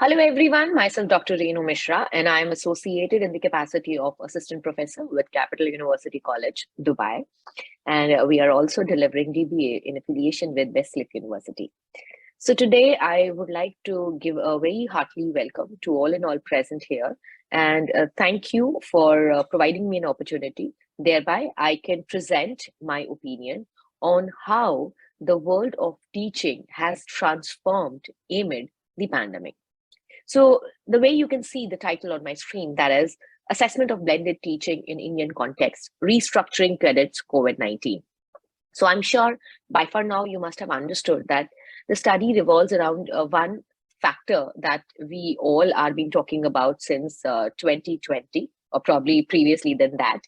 Hello everyone, myself Dr. Renu Mishra and I am associated in the capacity of Assistant Professor with Capital University College, Dubai. And we are also delivering DBA in affiliation with Westlake University. So today I would like to give a very heartily welcome to all and all present here. And thank you for providing me an opportunity. Thereby, I can present my opinion on how the world of teaching has transformed amid the pandemic. So the way you can see the title on my screen, that is Assessment of Blended Teaching in Indian Context, Restructuring Credits COVID-19. So I'm sure by far now you must have understood that the study revolves around one factor that we all are been talking about since 2020 or probably previously than that.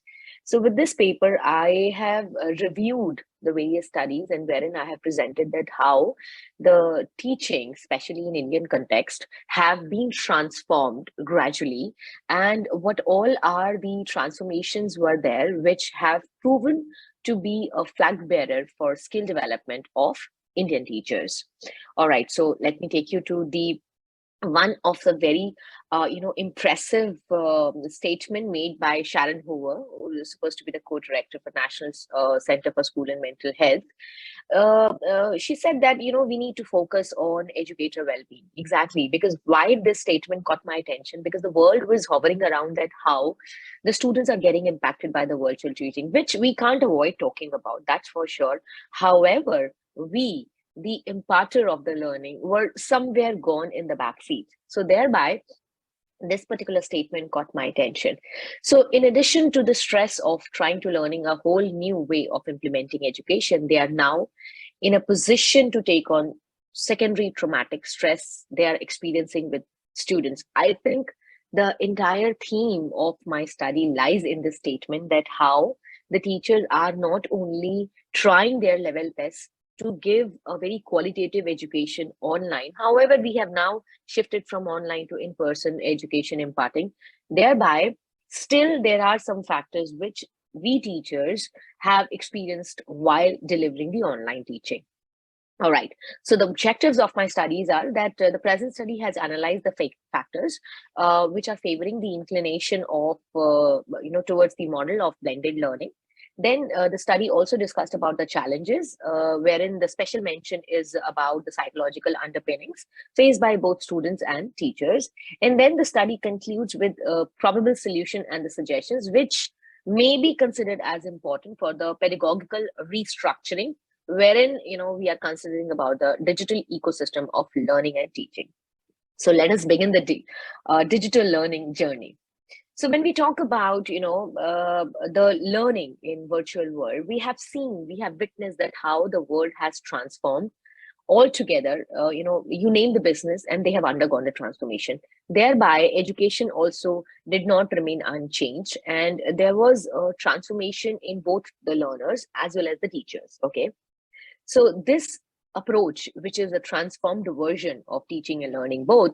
So with this paper, I have reviewed the various studies and wherein I have presented that how the teaching, especially in Indian context, have been transformed gradually and what all are the transformations were there which have proven to be a flag bearer for skill development of Indian teachers. All right, so let me take you to the one of the very impressive statement made by Sharon Hoover, who is supposed to be the co-director for National Center for School and Mental Health. She said that we need to focus on educator well-being. Exactly, because why this statement caught my attention, because the world was hovering around that how the students are getting impacted by the virtual teaching, which we can't avoid talking about, that's for sure. However, we, the imparter of the learning, were somewhere gone in the back seat. So thereby, this particular statement caught my attention. So in addition to the stress of trying to learning a whole new way of implementing education, they are now in a position to take on secondary traumatic stress they are experiencing with students. I think the entire theme of my study lies in this statement that how the teachers are not only trying their level best to give a very qualitative education online. However, we have now shifted from online to in-person education imparting. Thereby, still there are some factors which we teachers have experienced while delivering the online teaching. All right. So the objectives of my studies are that the present study has analyzed the fake factors which are favoring the inclination of towards the model of blended learning. Then the study also discussed about the challenges, wherein the special mention is about the psychological underpinnings faced by both students and teachers. And then the study concludes with a probable solution and the suggestions, which may be considered as important for the pedagogical restructuring, wherein we are considering about the digital ecosystem of learning and teaching. So let us begin the digital learning journey. So when we talk about, the learning in virtual world, we have witnessed that how the world has transformed altogether. You name the business and they have undergone the transformation. Thereby, education also did not remain unchanged. And there was a transformation in both the learners as well as the teachers, okay? So this approach, which is a transformed version of teaching and learning both,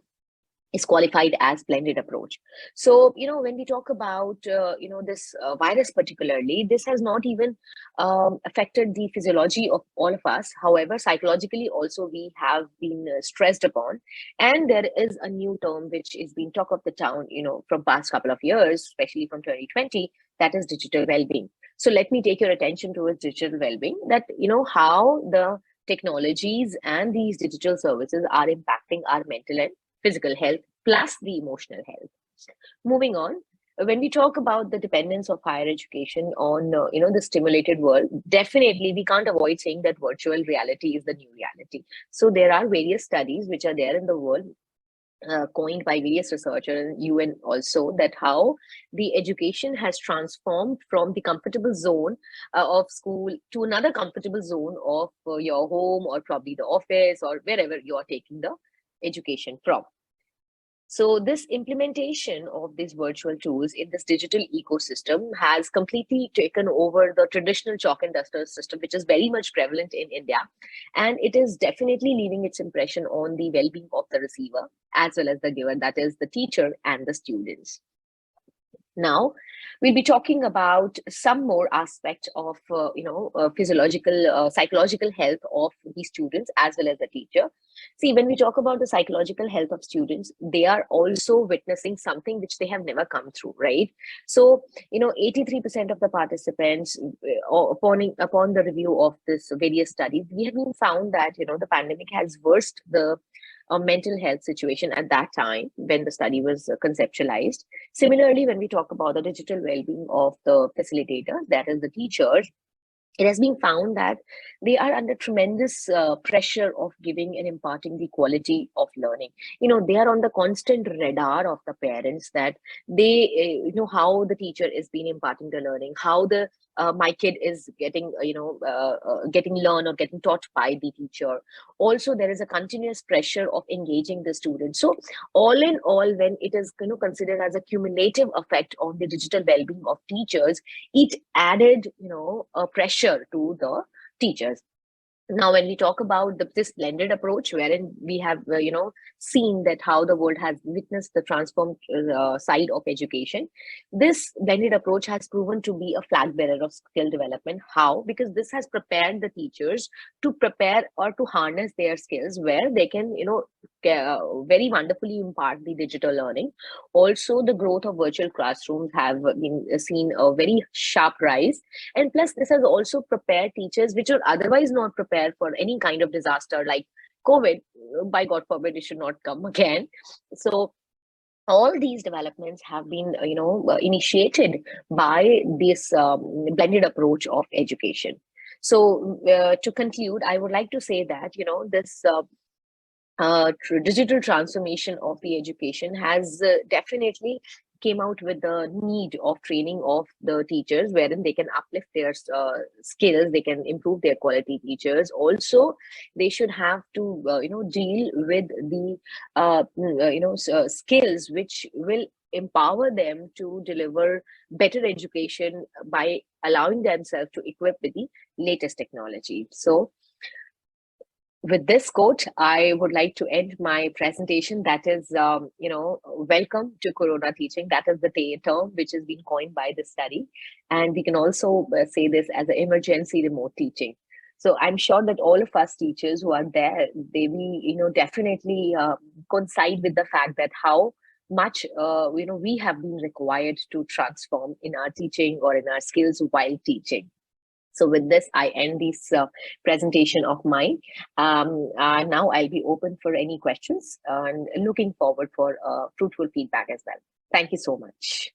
is qualified as blended approach. So when we talk about this virus particularly, this has not even affected the physiology of all of us. However, psychologically also we have been stressed upon, and there is a new term which is being talk of the town from past couple of years, especially from 2020, that is digital well-being. So let me take your attention towards digital well-being, that how the technologies and these digital services are impacting our mental and physical health plus the emotional health. Moving on, when we talk about the dependence of higher education on the stimulated world, definitely we can't avoid saying that virtual reality is the new reality. So there are various studies which are there in the world, coined by various researchers and UN also, that how the education has transformed from the comfortable zone of school to another comfortable zone of your home or probably the office or wherever you are taking the education from. So this implementation of these virtual tools in this digital ecosystem has completely taken over the traditional chalk and duster system, which is very much prevalent in India. And it is definitely leaving its impression on the well-being of the receiver as well as the giver, that is the teacher and the students. Now, we'll be talking about some more aspects of, physiological, psychological health of the students as well as the teacher. See, when we talk about the psychological health of students, they are also witnessing something which they have never come through, right? So, 83% of the participants, upon the review of this various studies, we have been found that, the pandemic has worsened the mental health situation at that time when the study was conceptualized. Similarly, when we talk about the digital well-being of the facilitators, that is the teachers, it has been found that they are under tremendous pressure of giving and imparting the quality of learning. They are on the constant radar of the parents, that they know how the teacher is being imparting the learning, how the my kid is getting getting learned or getting taught by the teacher. Also, there is a continuous pressure of engaging the students. So all in all, when it is considered as a cumulative effect on the digital well-being of teachers, it added a pressure to the teachers. Now, when we talk about this blended approach, wherein we have seen that how the world has witnessed the transformed side of education, this blended approach has proven to be a flag bearer of skill development. How? Because this has prepared the teachers to prepare or to harness their skills, where they can very wonderfully impart the digital learning. Also, the growth of virtual classrooms have been seen a very sharp rise, and plus this has also prepared teachers which are otherwise not prepared for any kind of disaster like COVID. By God forbid it should not come again. So all these developments have been initiated by this blended approach of education. So to conclude, I would like to say that this digital transformation of the education has definitely came out with the need of training of the teachers, wherein they can uplift their skills, they can improve their quality teachers. Also, they should have to deal with the skills which will empower them to deliver better education by allowing themselves to equip with the latest technology. So with this quote, I would like to end my presentation. That is, welcome to Corona teaching. That is the term which has been coined by the study. And we can also say this as an emergency remote teaching. So I'm sure that all of us teachers who are there, they will, definitely coincide with the fact that how much, we have been required to transform in our teaching or in our skills while teaching. So with this, I end this presentation of mine. Now I'll be open for any questions and looking forward for fruitful feedback as well. Thank you so much.